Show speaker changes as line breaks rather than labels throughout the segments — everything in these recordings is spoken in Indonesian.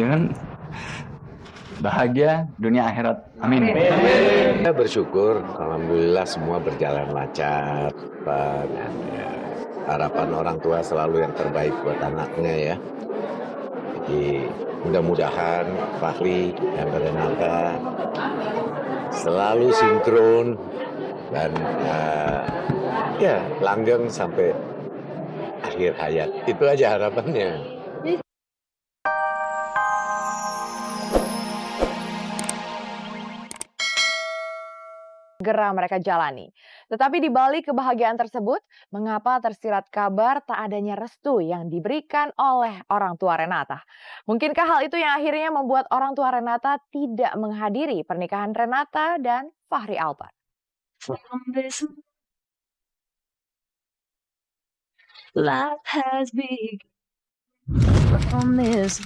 ya kan? Bahagia dunia akhirat. Amin.
Kita bersyukur, alhamdulillah semua berjalan lancar, Pak. Ya, harapan orang tua selalu yang terbaik buat anaknya ya. Jadi mudah-mudahan Fahri dan Renata selalu sinkron dan ya langgeng sampai akhir hayat. Itu aja harapannya.
Segera mereka jalani. Tetapi di balik kebahagiaan tersebut, mengapa tersirat kabar tak adanya restu yang diberikan oleh orang tua Renata? Mungkinkah hal itu yang akhirnya membuat orang tua Renata tidak menghadiri pernikahan Renata dan Fahri Albar?
Life has begun from this.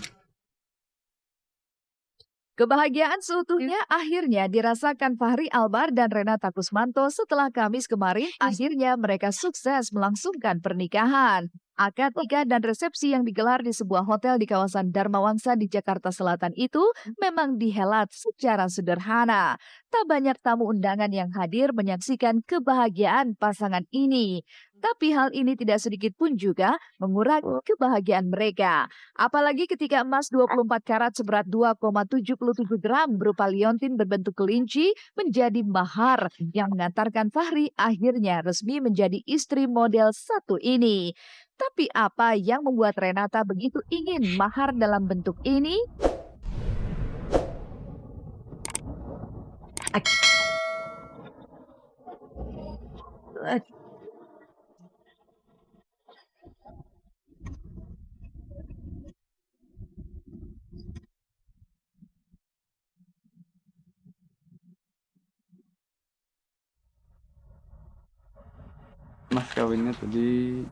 Kebahagiaan seutuhnya akhirnya dirasakan Fahri Albar dan Renata Kusmanto setelah Kamis kemarin akhirnya mereka sukses melangsungkan pernikahan. Akad nikah dan resepsi yang digelar di sebuah hotel di kawasan Dharma Wangsa di Jakarta Selatan itu memang dihelat secara sederhana. Tak banyak tamu undangan yang hadir menyaksikan kebahagiaan pasangan ini. Tapi hal ini tidak sedikit pun juga mengurangi kebahagiaan mereka. Apalagi ketika emas 24 karat seberat 2,77 gram berupa liontin berbentuk kelinci menjadi mahar yang mengantarkan Fahri akhirnya resmi menjadi istri model satu ini. Tapi apa yang membuat Renata begitu ingin mahar dalam bentuk ini?
Mas kawinnya tadi.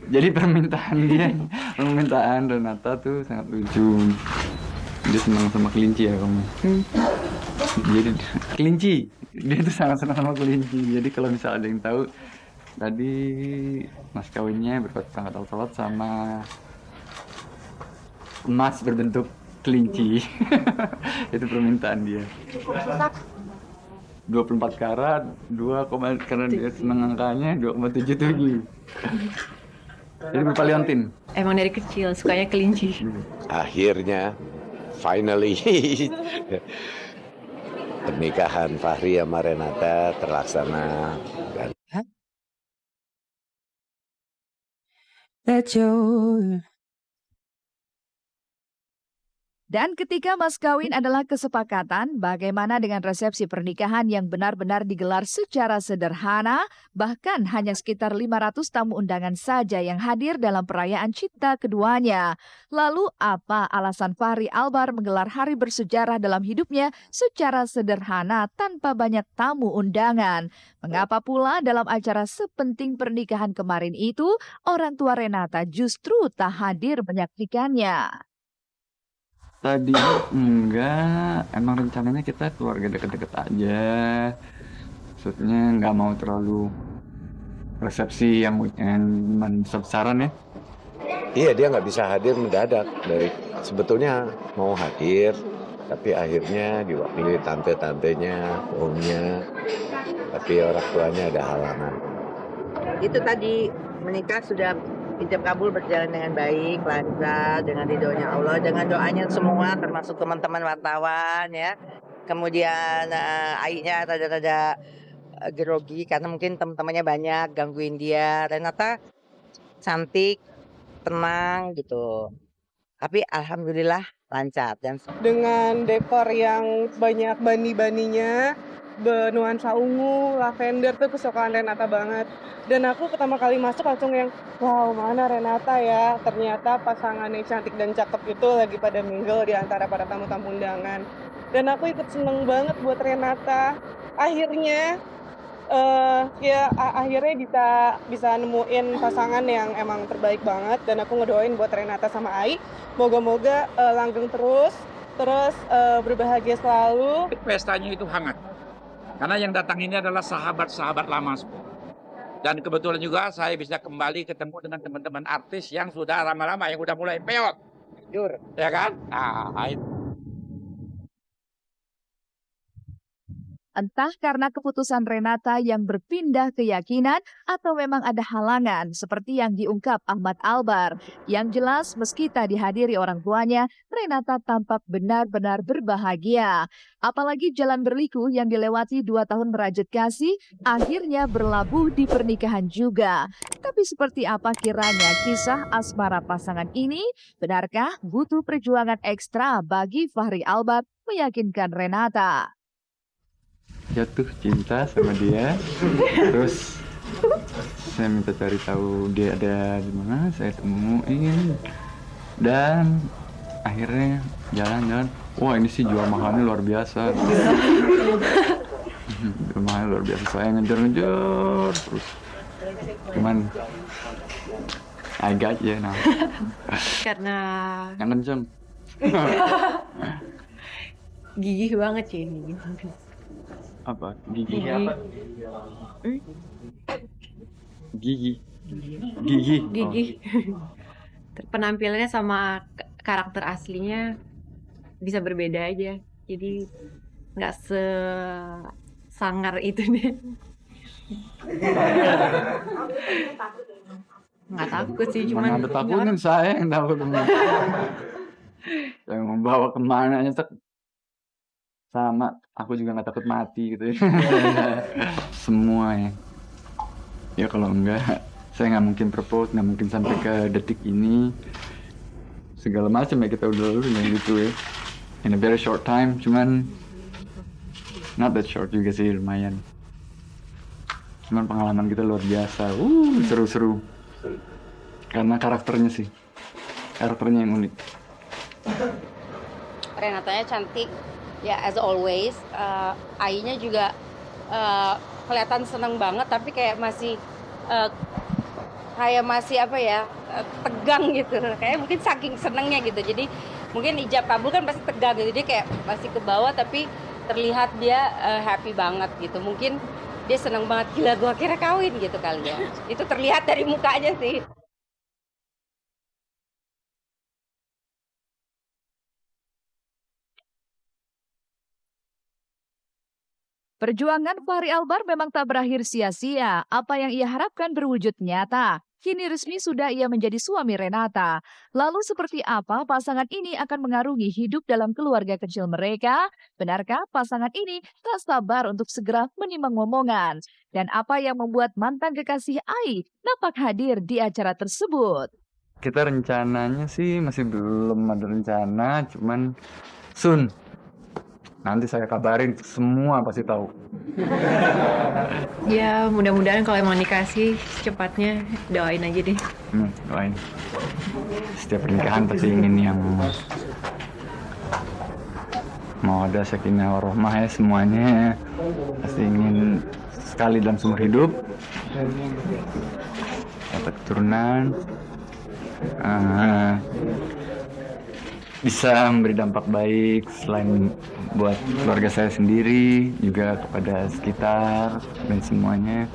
Jadi permintaan Renata tuh sangat lucu. Dia senang sama kelinci ya kamu. Jadi kelinci, dia tuh sangat senang sama kelinci. Jadi kalau misalnya ada yang tahu, tadi mas kawinnya berpakaian alat sama emas berbentuk kelinci. Itu permintaan dia. 24 karat, karena dia senang angkanya 2,77. Jadi berupa liontin.
Emang dari kecil sukanya kelinci.
Akhirnya, finally, pernikahan Fahri sama Renata terlaksana.
Dan ketika mas kawin adalah kesepakatan, bagaimana dengan resepsi pernikahan yang benar-benar digelar secara sederhana, bahkan hanya sekitar 500 tamu undangan saja yang hadir dalam perayaan cinta keduanya. Lalu apa alasan Fahri Albar menggelar hari bersejarah dalam hidupnya secara sederhana tanpa banyak tamu undangan? Mengapa pula dalam acara sepenting pernikahan kemarin itu, orang tua Renata justru tak hadir menyaksikannya?
Tadi enggak, emang rencananya kita keluarga deket-deket aja. Maksudnya nggak mau terlalu resepsi yang besar-besaran ya.
Iya, dia nggak bisa hadir mendadak. Sebetulnya mau hadir, tapi akhirnya diwakili tante-tantenya, omnya, tapi orang tuanya ada halangan.
Itu tadi menikah sudah ijab kabul berjalan dengan baik, lancar, dengan ridhonya Allah, dengan doanya semua, termasuk teman-teman wartawan ya. Kemudian Ainya rada-rada grogi karena mungkin teman-temannya banyak gangguin dia. Renata cantik, tenang gitu. Tapi alhamdulillah lancar dan
dengan dekor yang banyak bani-baninya, bernuansa ungu, lavender tuh kesukaan Renata banget. Dan aku pertama kali masuk langsung yang, wow, mana Renata ya? Ternyata pasangannya cantik dan cakep itu lagi pada mingle di antara para tamu-tamu undangan. Dan aku ikut seneng banget buat Renata. Akhirnya akhirnya bisa nemuin pasangan yang emang terbaik banget. Dan aku ngedoain buat Renata sama Ai, moga-moga langgeng terus berbahagia selalu.
Pestanya itu hangat, karena yang datang ini adalah sahabat-sahabat lama semua. Dan kebetulan juga saya bisa kembali ketemu dengan teman-teman artis yang sudah lama-lama, yang udah mulai peot. Jur, ya kan? Nah, itu.
Entah karena keputusan Renata yang berpindah keyakinan atau memang ada halangan seperti yang diungkap Ahmad Albar. Yang jelas meski tak dihadiri orang tuanya, Renata tampak benar-benar berbahagia. Apalagi jalan berliku yang dilewati 2 tahun merajut kasih, akhirnya berlabuh di pernikahan juga. Tapi seperti apa kiranya kisah asmara pasangan ini? Benarkah butuh perjuangan ekstra bagi Fachri Albar meyakinkan Renata?
Jatuh cinta sama dia, terus saya minta cari tahu dia ada di mana, saya temuin, dan akhirnya jalan-jalan. Wah, ini sih jual mahalnya luar biasa. Jual mahalnya luar biasa, saya ngejar-ngejar terus. Cuman I got you now.
Karena
Yang kenceng.
gigih banget sih ini.
Apa? Gigi.
Gigi.
Gigi. Gigi.
Gigih. Penampilannya sama karakter aslinya bisa berbeda aja. Jadi nggak sesangar itu deh. Nggak takut sih,
Mana
cuman
ada takutnya, saya yang takut. Saya membawa kemana aja sama, aku juga nggak takut mati gitu ya. Semua ya. Ya kalau enggak, saya nggak mungkin propose, nggak mungkin sampai ke detik ini. Segala macam ya kita udah lalu yang gitu ya. In a very short time, cuman not that short juga sih, lumayan. Cuman pengalaman kita luar biasa. Seru-seru. Karena karakternya sih. Karakternya yang unik.
Renatanya cantik, ya as always. Ainya juga kelihatan seneng banget, tapi kayak masih apa ya, tegang gitu. Kayak mungkin saking senengnya gitu. Jadi mungkin ijab kabul kan pasti tegang gitu. Dia kayak masih ke bawah, tapi terlihat dia happy banget gitu. Mungkin dia seneng banget, gila gua kira kawin gitu kali ya. Itu terlihat dari mukanya sih.
Perjuangan Fachri Albar memang tak berakhir sia-sia. Apa yang ia harapkan berwujud nyata. Kini resmi sudah ia menjadi suami Renata. Lalu seperti apa pasangan ini akan mengarungi hidup dalam keluarga kecil mereka? Benarkah pasangan ini tak sabar untuk segera menimbang ngomongan? Dan apa yang membuat mantan kekasih Ai nampak hadir di acara tersebut?
Kita rencananya sih masih belum ada rencana, cuman soon. Nanti saya kabarin, semua pasti tahu.
ya mudah-mudahan kalau emang dikasih secepatnya, doain aja deh.
Doain. Setiap pernikahan pasti ingin yang mau ada sakinah warahmah ya, semuanya pasti ingin sekali dalam seumur hidup dapat keturunan, bisa memberi dampak baik selain buat keluarga saya sendiri, juga kepada sekitar dan semuanya,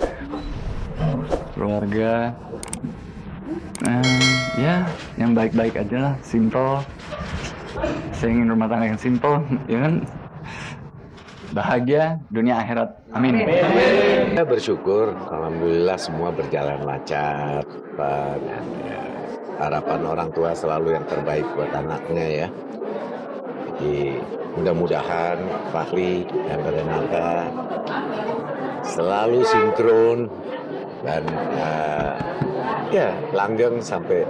keluarga. Ya yang baik-baik aja lah, simple. Saya ingin rumah tangga yang simple, ya kan? Bahagia dunia akhirat, amin.
Saya bersyukur, alhamdulillah semua berjalan lancar, Pak. Ya, harapan orang tua selalu yang terbaik buat anaknya ya. Jadi mudah-mudahan Fachri dan Renata selalu sinkron dan ya langgeng sampai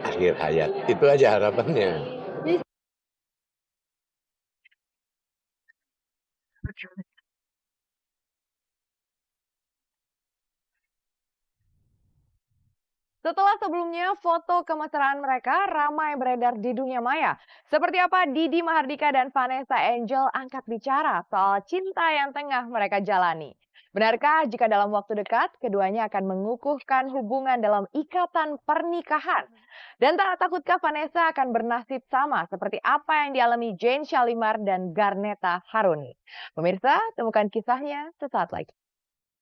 akhir hayat. Itu aja harapannya.
Setelah sebelumnya foto kemesraan mereka ramai beredar di dunia maya. Seperti apa Didi Mahardika dan Vanessa Angel angkat bicara soal cinta yang tengah mereka jalani. Benarkah jika dalam waktu dekat keduanya akan mengukuhkan hubungan dalam ikatan pernikahan? Dan tak takutkah Vanessa akan bernasib sama seperti apa yang dialami Jane Shalimar dan Garneta Haruni? Pemirsa, temukan kisahnya sesaat lagi.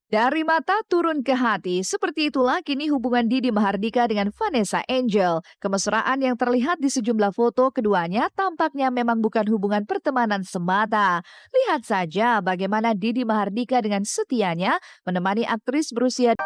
Dari mata turun ke hati, seperti itulah kini hubungan Didi Mahardika dengan Vanessa Angel. Kemesraan yang terlihat di sejumlah foto keduanya tampaknya memang bukan hubungan pertemanan semata. Lihat saja bagaimana Didi Mahardika dengan setianya menemani aktris berusia